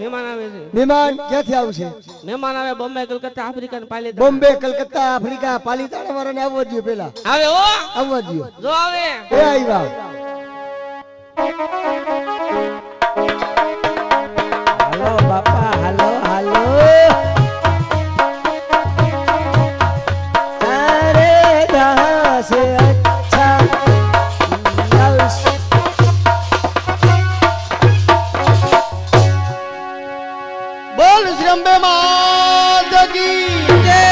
મહેમાન આવે છે મહેમાન ક્યાંથી આવશે મહેમાન આવે બોમ્બે કલકત્તા આફ્રિકા ને પાલીતાણા બોમ્બે કલકત્તા આફ્રિકા પાલીતાણા વાળાને આવવા દો પેલા આવે ઓ આવવા દો જો આવે એ આવ્યા હાલો બાપા હાલો હાલો અરે જહાં સે અચ્છા बोल श्रम्बे मात की जय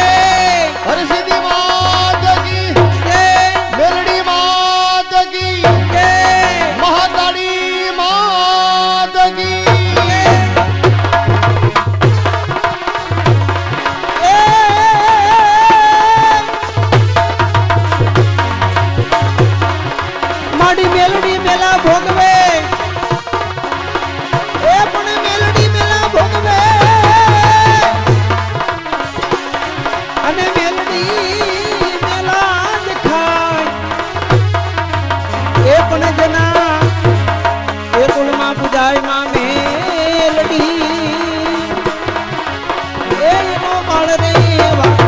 हरसिद्धि मात की जय मेलडी मात की जय महाकाली मात की माड़ी मेलडी मेला भोगवे ए पण मेलडी मेला भोगवे અને મેલડી મેલા જ ખાય એ પણ જના એ કુળમાં પૂજાય માં મેલડી એનો બાળ રે વાતો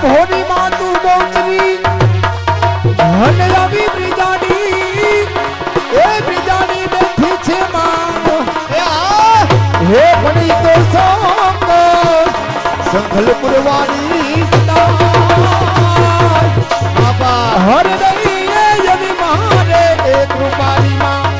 ભોની માં તું મોચરી હન રવિ બ્રિજાડી એ બ્રિજાડી બેઠી છે માં ए आ હે પડી તો સંગ સંખલપુર વાળી बाबा હર દઈ એ યની મારે એક રૂપાની માં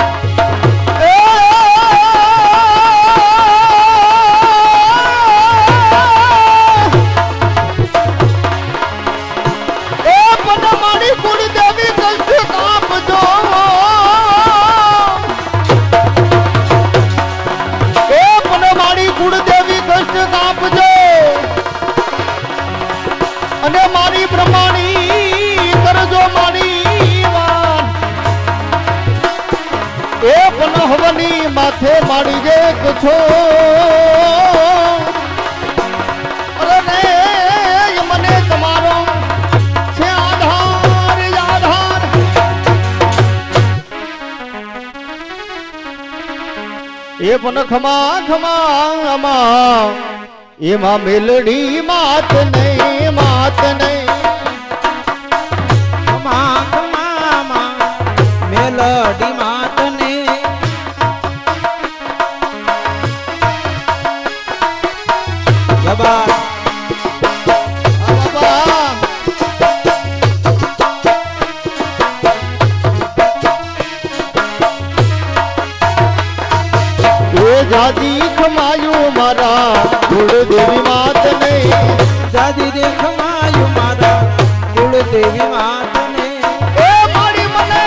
અને મારી બ્રહ્માણી કરજો મારી વાન એ પનહવની માથે માડી જે કછો અરે ને મને તમારો છે આધાર આધાર એ પન ખમા ખમા એમાં મેલડી માત નહીં માત નહીં ખમા ખમા મેલડી માતને જબા જાદી ખમાયું મારા કુળદેવી માત નહીં જાદી રે ખમાયું મારા કુળદેવી માતને એ મારી મને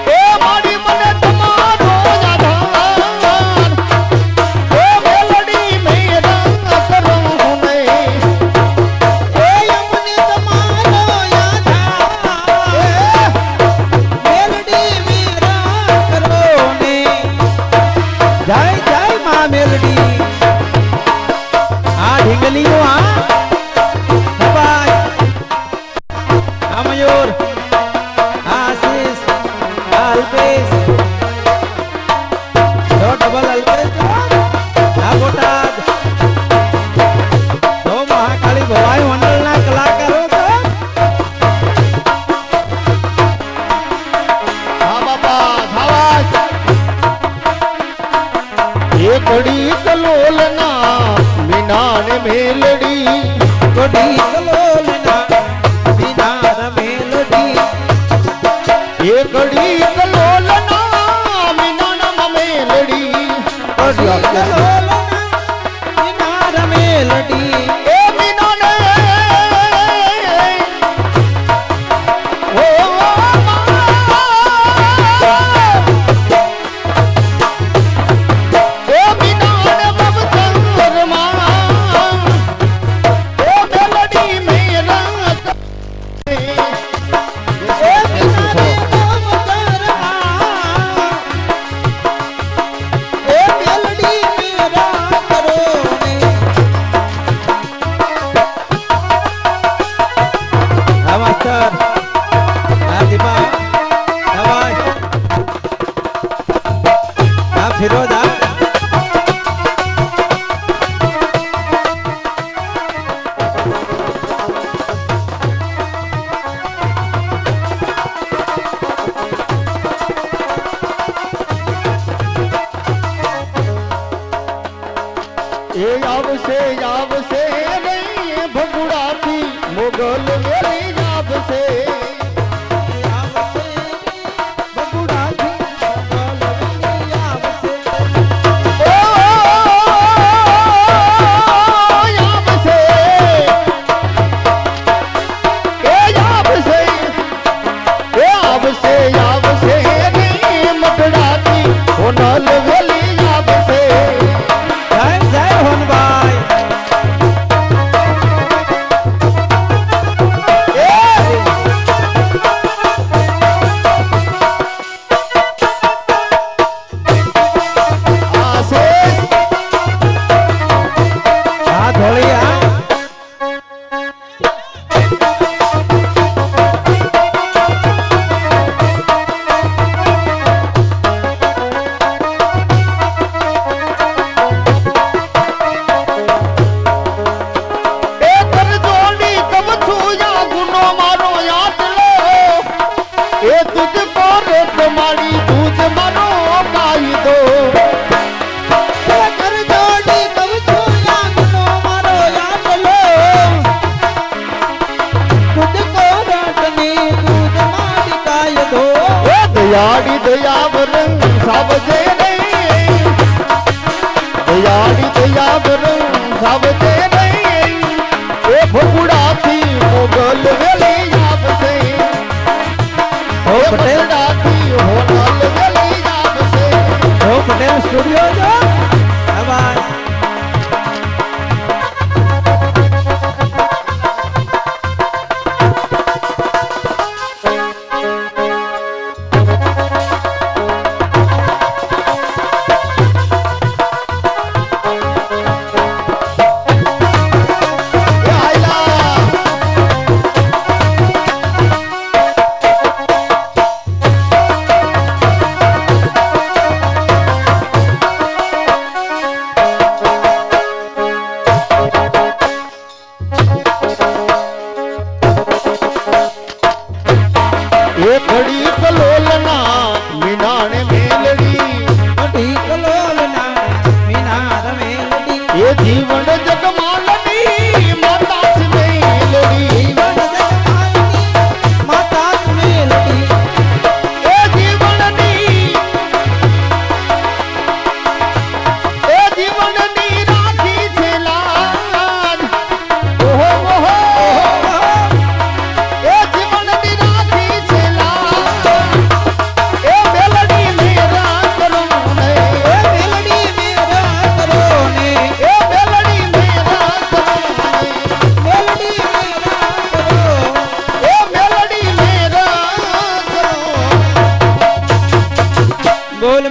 એ મારી મને તમારો આધાર એ મેલડી મેરા કરું નહીં જય જય માં મેલડી આ ઢીંગલીઓ ભાઈ આ મયુર આ આશીષ આ અલ્પેશ ડબલ અલ્પેશ આ બોટાદ તો મહાકાળી ભવાઈ મંડળના કલાકારો તો હા બાપા ખાવા કડી કલોલના મીના ને મેલડી કડી કલોલના મીના મેલડી એ કડી કલોલના મીના મેલડી મેલડી એ મીના ને ઓ એ મીના ને બબચંદરમાં એ મેલડી મેરા એ મીના ને ફિરોદા એ આવશે આવશે રે ભગુડાથી મોગલ વેરી આવશે દયાળી દયાવરં સાવજે રે દયાળી દયાવરં સાવજે રે એ ભગુડાથી મોગલ વેલી આવશે હો પટેલ ભગુડાથી હોનલ વેલી આવશે હો પટેલ સ્ટુડિયો જો બાય ઘડી કલોલના મીનાણે મેલડી એ જીવન જગમાલની માતા જ મેલડી એ જીવનની રાખી છે લાજ ઓહો ઓહો એ જીવનની રાખી છે લાજ એ મેલડી મેરા કરો ને એ મેલડી મેરા કરો ને એ મેલડી મેરા કરો ને મેલડી મેરા કરો એ મેલડી મેરા કરો બોલ